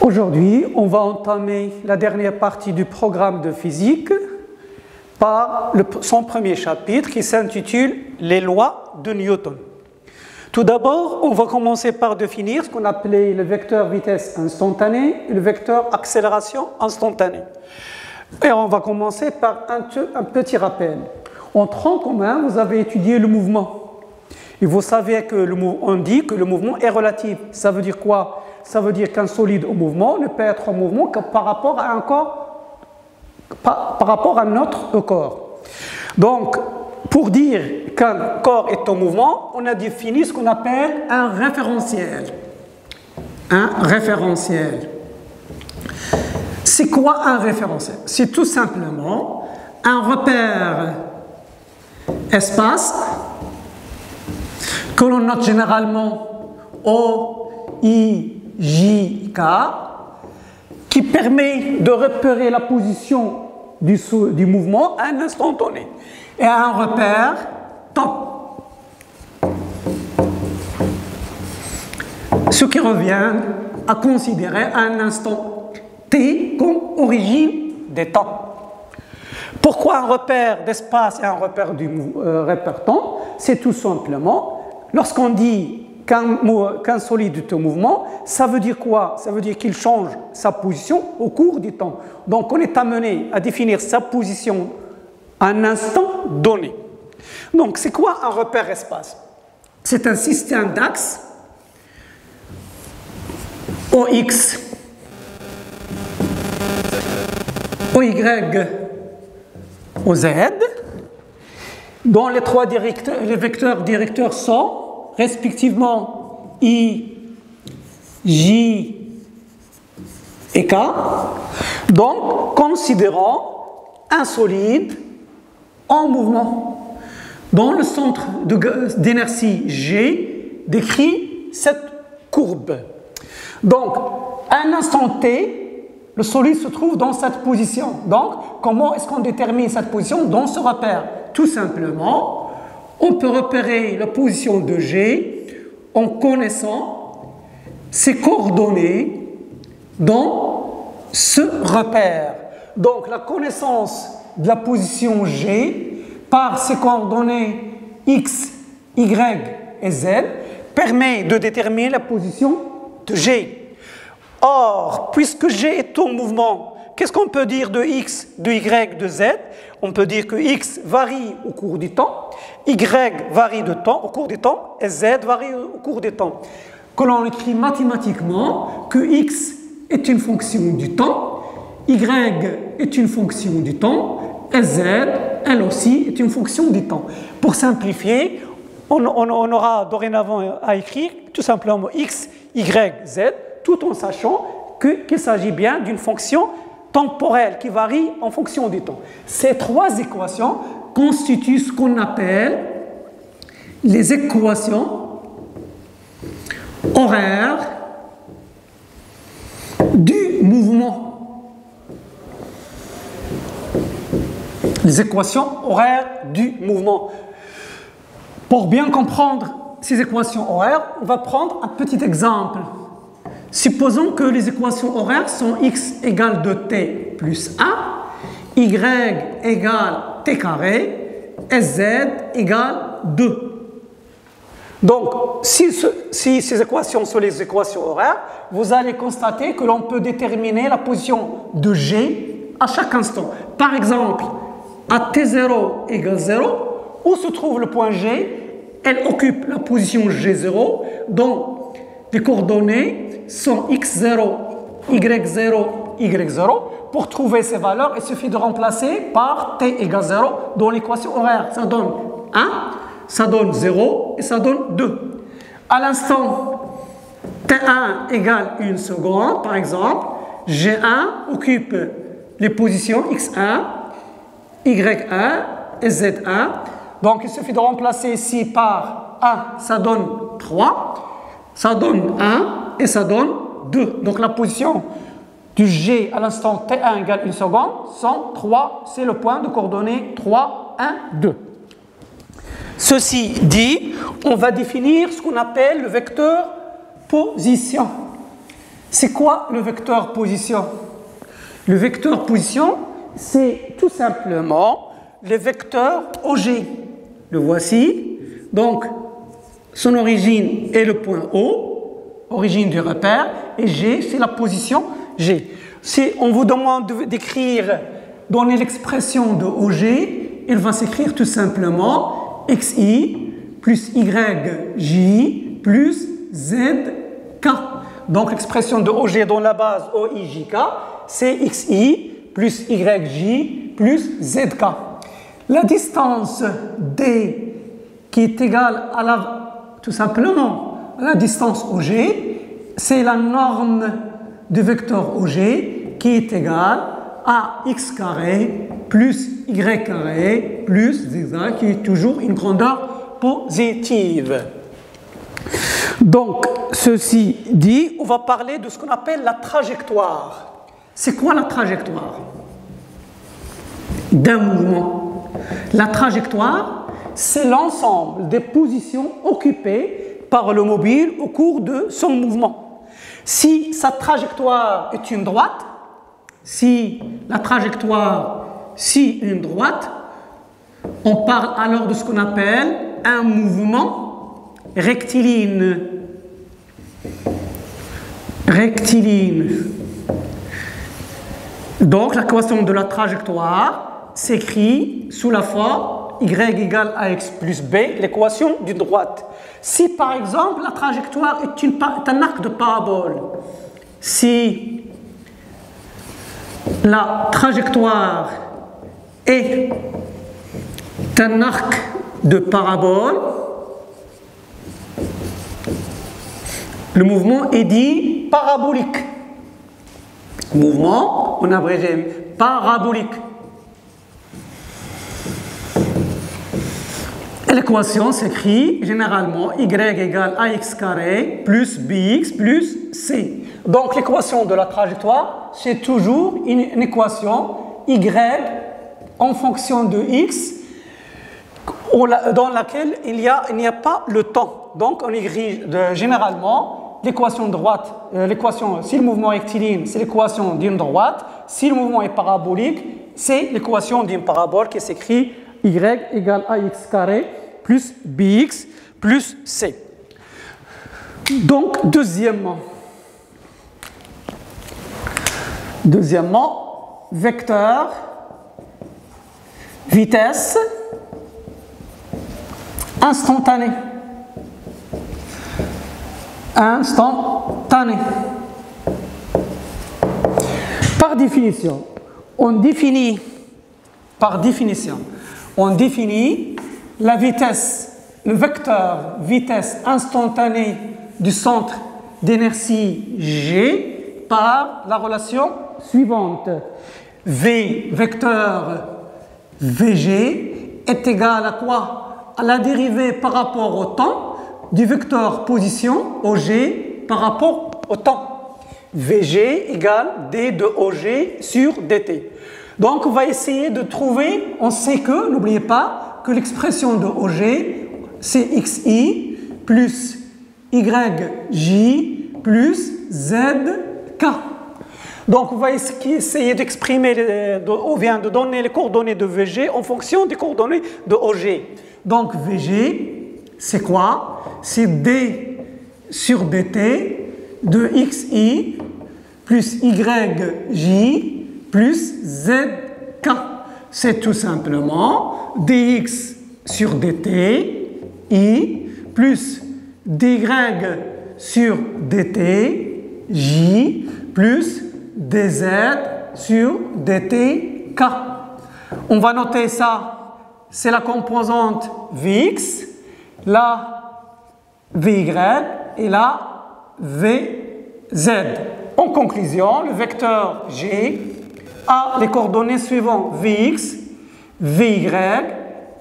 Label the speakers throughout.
Speaker 1: Aujourd'hui, on va entamer la dernière partie du programme de physique par son premier chapitre qui s'intitule « Les lois de Newton ». Tout d'abord, on va commencer par définir ce qu'on appelait le vecteur vitesse instantanée et le vecteur accélération instantanée. Et on va commencer par un petit rappel. En tronc commun, vous avez étudié le mouvement. Et vous savez on dit que le mouvement est relatif. Ça veut dire quoi? Ça veut dire qu'un solide au mouvement ne peut être en mouvement que par rapport à un corps, par rapport à notre corps. Donc, pour dire qu'un corps est en mouvement, on a défini ce qu'on appelle un référentiel. Un référentiel. C'est quoi un référentiel? C'est tout simplement un repère espace que l'on note généralement O, I, J, K, qui permet de repérer la position du mouvement à un instant donné. Et un repère temps. Ce qui revient à considérer un instant T comme origine des temps. Pourquoi un repère d'espace et un repère repère temps? C'est tout simplement, lorsqu'on dit qu'un solide est en mouvement, ça veut dire quoi? Ça veut dire qu'il change sa position au cours du temps. Donc on est amené à définir sa position à un instant donné. Donc c'est quoi un repère espace? C'est un système d'axes OX, OY, OZ, dont les trois vecteurs directeurs sont respectivement I, J et K. Donc, considérons un solide en mouvement dont le centre d'inertie G décrit cette courbe. Donc, à un instant T, le solide se trouve dans cette position. Donc, comment est-ce qu'on détermine cette position dans ce repère? Tout simplement, on peut repérer la position de G en connaissant ses coordonnées dans ce repère. Donc, la connaissance de la position G par ses coordonnées X, Y et Z permet de déterminer la position de G. Or, puisque G est en mouvement, qu'est-ce qu'on peut dire de X, de Y, de Z? On peut dire que X varie au cours du temps, Y varie de temps au cours du temps et Z varie au cours du temps. Que l'on écrit mathématiquement que X est une fonction du temps, Y est une fonction du temps et Z, elle aussi, est une fonction du temps. Pour simplifier, on aura dorénavant à écrire tout simplement X, Y, Z, tout en sachant qu'il s'agit bien d'une fonction temporelle qui varie en fonction du temps. Ces trois équations constituent ce qu'on appelle les équations horaires du mouvement. Les équations horaires du mouvement. Pour bien comprendre ces équations horaires, on va prendre un petit exemple. Supposons que les équations horaires sont x égale 2t plus 1, y égale t carré et z égale 2. Donc, si ces équations sont les équations horaires, vous allez constater que l'on peut déterminer la position de G à chaque instant. Par exemple, à t0 égale 0, où se trouve le point G? Elle occupe la position G0, dont les coordonnées sont x0, y0, y0. Pour trouver ces valeurs, il suffit de remplacer par t égale 0 dans l'équation horaire. Ça donne 1, ça donne 0 et ça donne 2. À l'instant t1 égale 1 seconde, par exemple, G1 occupe les positions x1, y1 et z1. Donc il suffit de remplacer ici par 1, ça donne 3. Ça donne 1 et ça donne 2. Donc la position du G à l'instant T1 égale 1 seconde, 103, c'est le point de coordonnées 3, 1, 2. Ceci dit, on va définir ce qu'on appelle le vecteur position. C'est quoi le vecteur position? Le vecteur position, c'est tout simplement le vecteur OG. Le voici. Donc, son origine est le point O, origine du repère, et G, c'est la position G. Si on vous demande d'écrire, donner l'expression de OG, il va s'écrire tout simplement XI plus YJ plus ZK. Donc l'expression de OG dans la base OIJK, c'est XI plus YJ plus ZK. La distance D qui est égale à tout simplement à la distance OG, c'est la norme du vecteur OG qui est égale à x carré plus y carré plus z qui est toujours une grandeur positive. Donc, ceci dit, on va parler de ce qu'on appelle la trajectoire. C'est quoi la trajectoire d'un mouvement? La trajectoire, c'est l'ensemble des positions occupées par le mobile au cours de son mouvement. Si sa trajectoire est une droite, une droite, on parle alors de ce qu'on appelle un mouvement rectiligne. Donc l'équation de la trajectoire s'écrit sous la forme y égale ax plus b, l'équation d'une droite. Si par exemple la trajectoire est un arc de parabole, si la trajectoire est un arc de parabole, le mouvement est dit parabolique. Mouvement, on abrège parabolique. L'équation s'écrit généralement y égale ax carré plus bx plus c. Donc l'équation de la trajectoire, c'est toujours une équation y en fonction de x dans laquelle il n'y a pas le temps. Donc on écrit généralement l'équation droite, si le mouvement est rectiligne, c'est l'équation d'une droite. Si le mouvement est parabolique, c'est l'équation d'une parabole qui s'écrit y égale ax carré plus bx plus c. Donc, deuxièmement, vecteur, vitesse, instantanée. Par définition, on définit la vitesse, le vecteur vitesse instantanée du centre d'inertie G par la relation suivante. V, vecteur Vg, est égal à quoi? À la dérivée par rapport au temps du vecteur position OG par rapport au temps. Vg égale d de OG sur dt. Donc on va essayer de trouver, on sait que, n'oubliez pas, que l'expression de OG, c'est xi plus yj plus zk. Donc, on va essayer d'exprimer, on vient de donner les coordonnées de Vg en fonction des coordonnées de OG. Donc, Vg, c'est quoi? C'est d sur dt de xi plus yj plus zk. C'est tout simplement dx sur dt, i, plus dy sur dt, j, plus dz sur dt, k. On va noter ça, c'est la composante vx, la vy et la vz. En conclusion, le vecteur g a les coordonnées suivantes, Vx, Vy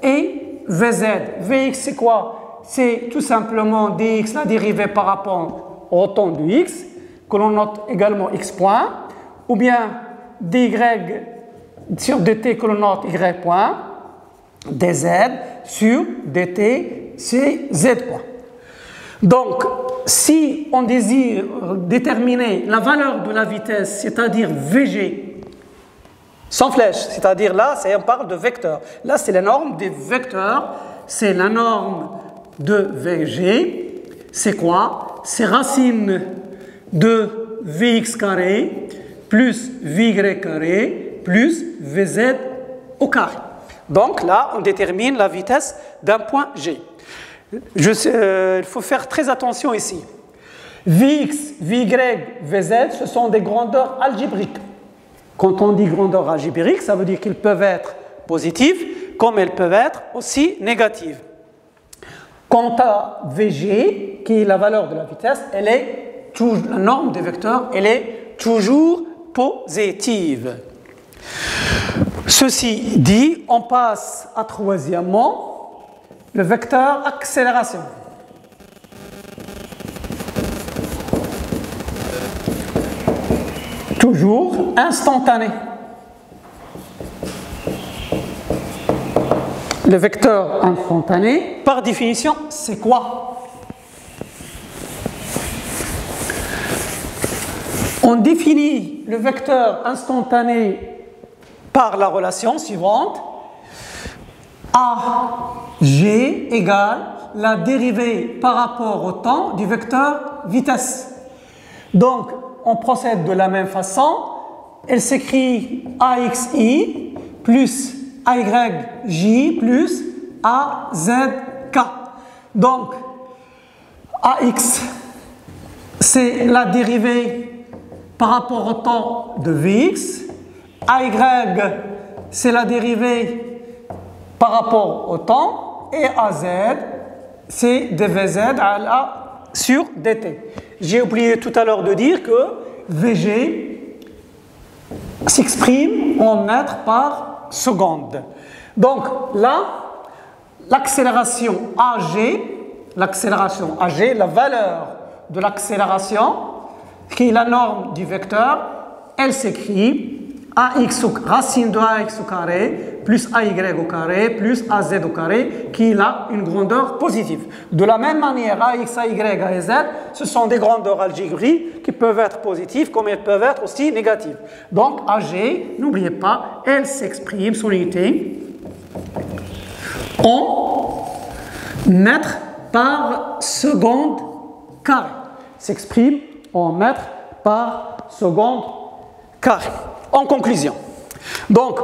Speaker 1: et Vz. Vx, c'est quoi? C'est tout simplement dx, la dérivée par rapport au temps de x, que l'on note également x point, ou bien dy sur dt que l'on note y point, dz sur dt, c'est z point. Donc, si on désire déterminer la valeur de la vitesse, c'est-à-dire VG, sans flèche, c'est-à-dire là, on parle de vecteurs. Là, c'est la norme des vecteurs, c'est la norme de VG. C'est quoi? C'est racine de Vx carré plus Vy carré plus Vz au carré. Donc là, on détermine la vitesse d'un point G. Il faut faire très attention ici. Vx, Vy, Vz, ce sont des grandeurs algébriques. Quand on dit grandeur algébrique, ça veut dire qu'ils peuvent être positives, comme elles peuvent être aussi négatives. Quant à Vg, qui est la valeur de la vitesse, elle est toujours, la norme des vecteurs, elle est toujours positive. Ceci dit, on passe à troisièmement, le vecteur accélération. Toujours instantané. Le vecteur instantané, par définition, c'est quoi? On définit le vecteur instantané par la relation suivante. AG égale la dérivée par rapport au temps du vecteur vitesse. Donc, on procède de la même façon. Elle s'écrit AXI plus AYJ plus AZK. Donc, AX, c'est la dérivée par rapport au temps de Vx. AY, c'est la dérivée par rapport au temps. Et AZ, c'est dVz sur dt. J'ai oublié tout à l'heure de dire que Vg s'exprime en mètres par seconde. Donc là, l'accélération AG, la valeur de l'accélération, qui est la norme du vecteur, elle s'écrit AX racine de AX au carré plus AY au carré plus AZ au carré qui a une grandeur positive. De la même manière, AX, AY, AZ, ce sont des grandeurs algébriques qui peuvent être positives comme elles peuvent être aussi négatives. Donc AG, n'oubliez pas, elle s'exprime, son unité, en mètres par seconde carré. S'exprime en mètres par seconde carré. En conclusion, donc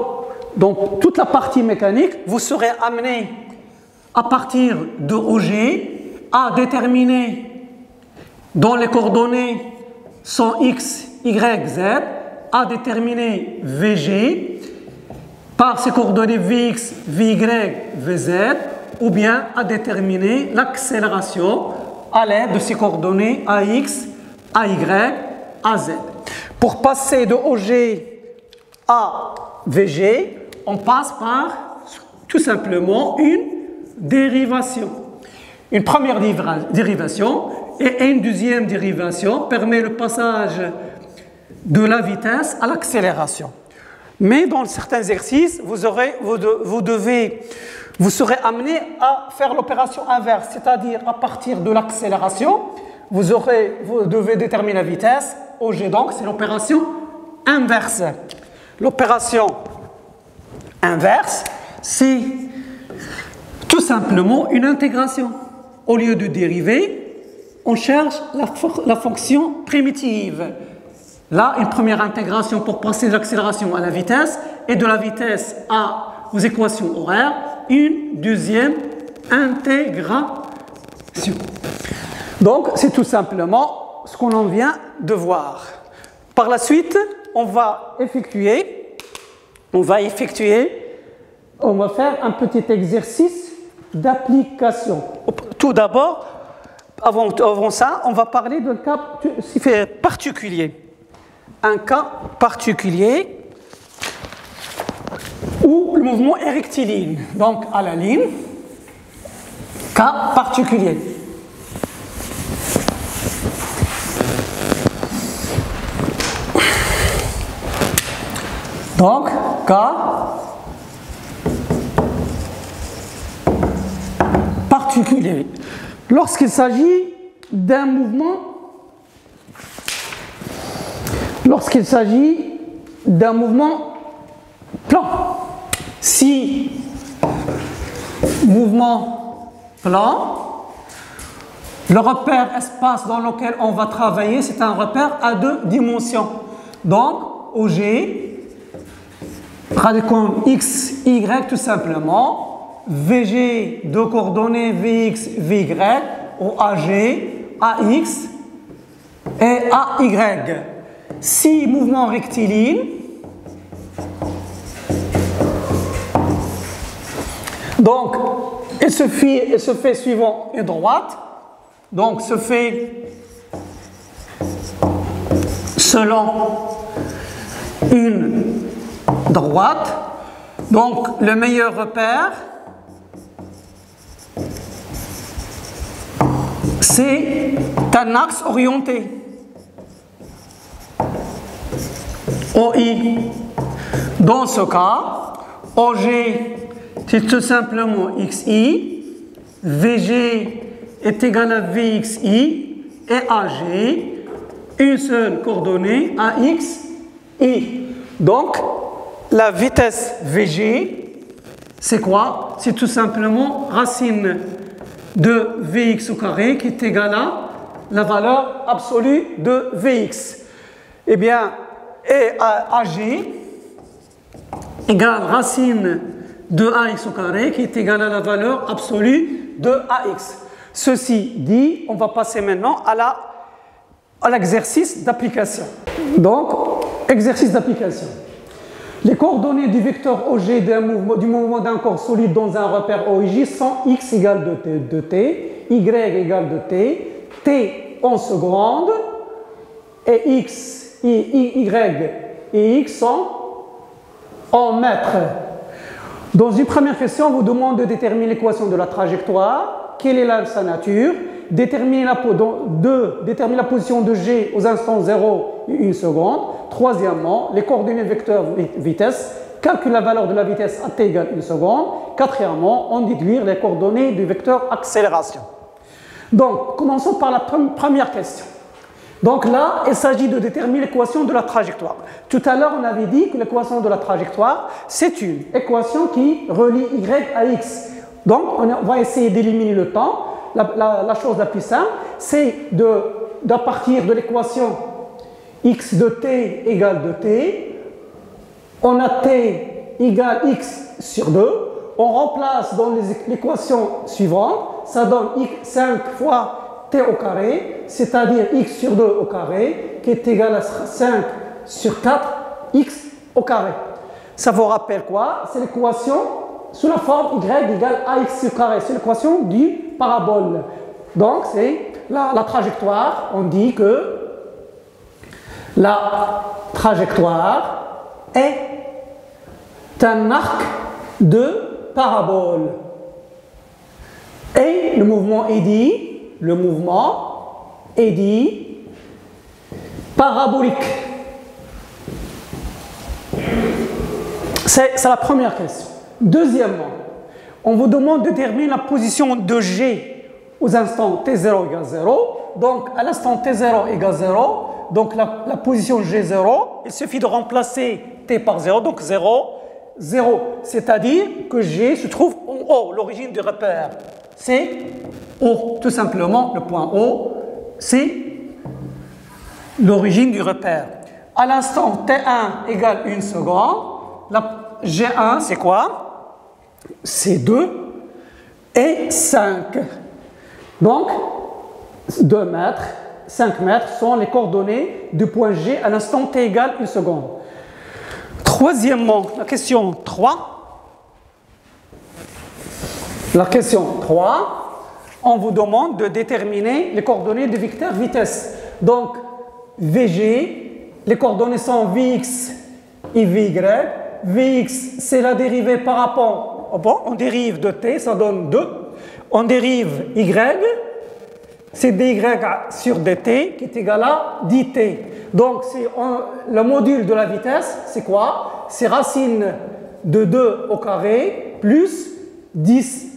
Speaker 1: toute la partie mécanique, vous serez amené à partir de OG à déterminer dont les coordonnées sont X, Y, Z, à déterminer VG par ses coordonnées Vx, Vy, Vz, ou bien à déterminer l'accélération à l'aide de ces coordonnées AX, AY, AZ. Pour passer de OG à VG, on passe par tout simplement une dérivation. Une première dérivation et une deuxième dérivation permet le passage de la vitesse à l'accélération. Mais dans certains exercices, vous serez amené à faire l'opération inverse, c'est-à-dire à partir de l'accélération, vous devez déterminer la vitesse. OG donc, c'est l'opération inverse. L'opération inverse, c'est tout simplement une intégration. Au lieu de dériver, on cherche la fonction primitive. Là, une première intégration pour passer de l'accélération à la vitesse et de la vitesse aux équations horaires, une deuxième intégration. Donc, c'est tout simplement ce qu'on en vient de voir. Par la suite, on va faire un petit exercice d'application. Tout d'abord, avant ça, on va parler d'un cas particulier. Un cas particulier où le mouvement est rectiligne, donc à la ligne, cas particulier. Donc, cas particulier. Lorsqu'il s'agit d'un mouvement lorsqu'il s'agit d'un mouvement plan. Si mouvement plan, le repère espace dans lequel on va travailler, c'est un repère à 2 dimensions. Donc, OG, radicon x, y tout simplement, VG, 2 coordonnées Vx, Vy, ou AG, AX et AY. Si mouvement rectiligne, donc il se fait suivant une droite, donc se fait selon une droite. Donc le meilleur repère, c'est un axe orienté, OI. Dans ce cas, OG, c'est tout simplement XI, VG est égal à VXI et AG, une seule coordonnée, AX, I. Donc, la vitesse VG, c'est quoi? C'est tout simplement racine de Vx au carré qui est égale à la valeur absolue de Vx. Eh bien, et AG égale racine de AX au carré qui est égale à la valeur absolue de AX. Ceci dit, on va passer maintenant à l'exercice d'application. Donc, exercice d'application. Les coordonnées du vecteur OG du mouvement d'un corps solide dans un repère OIJ sont x égale de t, y égale de t en secondes, et x, y et x sont en mètres. Dans une première question, on vous demande de déterminer l'équation de la trajectoire. Quelle est sa nature? Déterminer la position de G aux instants 0 et 1 seconde. Troisièmement, les coordonnées vecteurs vitesse. Calculer la valeur de la vitesse à t égale 1 seconde. Quatrièmement, en déduire les coordonnées du vecteur accélération. Donc, commençons par la première question. Donc là, il s'agit de déterminer l'équation de la trajectoire. Tout à l'heure, on avait dit que l'équation de la trajectoire, c'est une équation qui relie y à x. Donc, on va essayer d'éliminer le temps. La chose la plus simple, c'est de partir de l'équation x de t égale de t. On a t égale x sur 2. On remplace dans l'équation suivante. Ça donne 5 fois t au carré, c'est-à-dire x sur 2 au carré, qui est égal à 5 sur 4 x au carré. Ça vous rappelle quoi? C'est l'équation sous la forme y égale ax au carré. C'est l'équation du parabole. Donc, c'est la trajectoire. On dit que la trajectoire est un arc de parabole. Et le mouvement est dit parabolique. C'est la première question. Deuxièmement, on vous demande de déterminer la position de G aux instants t0 égale 0. Donc, à l'instant t0 égale 0, donc la position G0, il suffit de remplacer t par 0, donc 0, 0. C'est-à-dire que G se trouve en haut, l'origine du repère. C'est O, tout simplement, le point O, c'est l'origine du repère. À l'instant T1 égale 1 seconde, la G1 c'est quoi? C'est 2 et 5. Donc, 2 mètres, 5 mètres sont les coordonnées du point G à l'instant T égale 1 seconde. Troisièmement, la question 3. La question 3, on vous demande de déterminer les coordonnées du vecteur vitesse. Donc, VG, les coordonnées sont Vx et Vy. Vx, c'est la dérivée par rapport, on dérive de t, ça donne 2. On dérive y, c'est dy sur dt qui est égal à dt. Donc, le module de la vitesse, c'est quoi? C'est racine de 2 au carré plus 10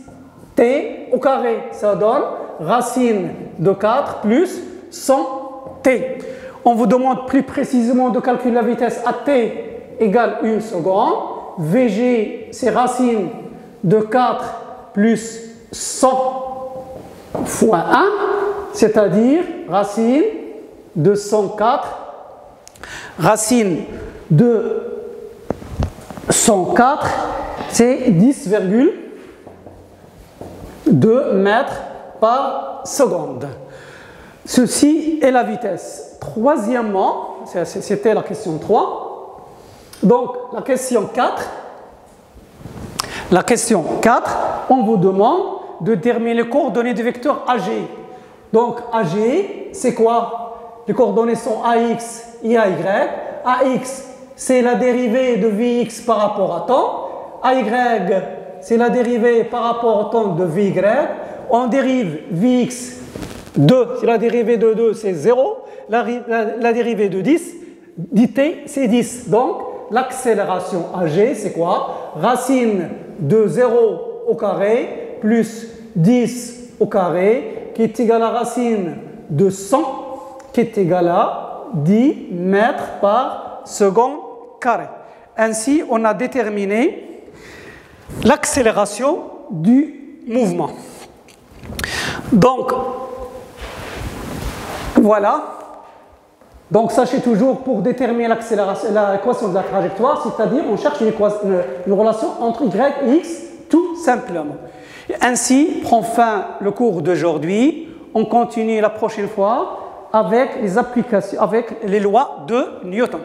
Speaker 1: t au carré. Ça donne racine de 4 plus 100t. On vous demande plus précisément de calculer la vitesse à t égale 1 seconde. Vg, c'est racine de 4 plus 100 fois 1, c'est-à-dire racine de 104. Racine de 104, c'est 10,2 mètres par seconde. Ceci est la vitesse. Troisièmement, c'était la question 3. Donc, la question 4. La question 4, on vous demande de déterminer les coordonnées du vecteur AG. Donc, AG, c'est quoi? Les coordonnées sont AX et AY. AX, c'est la dérivée de Vx par rapport à temps. AY, c'est la dérivée par rapport au temps de Vy. On dérive Vx 2, c'est la dérivée de 2, c'est 0. La dérivée de 10, dt, c'est 10. Donc, l'accélération AG, c'est quoi? Racine de 0 au carré plus 10 au carré, qui est égal à racine de 100, qui est égal à 10 mètres par seconde carré. Ainsi, on a déterminé l'accélération du mouvement. Donc, voilà. Donc, sachez toujours, pour déterminer l'accélération, l'équation de la trajectoire, c'est-à-dire on cherche une relation entre y et x, tout simplement. Et ainsi prend fin le cours d'aujourd'hui. On continue la prochaine fois avec les applications, avec les lois de Newton.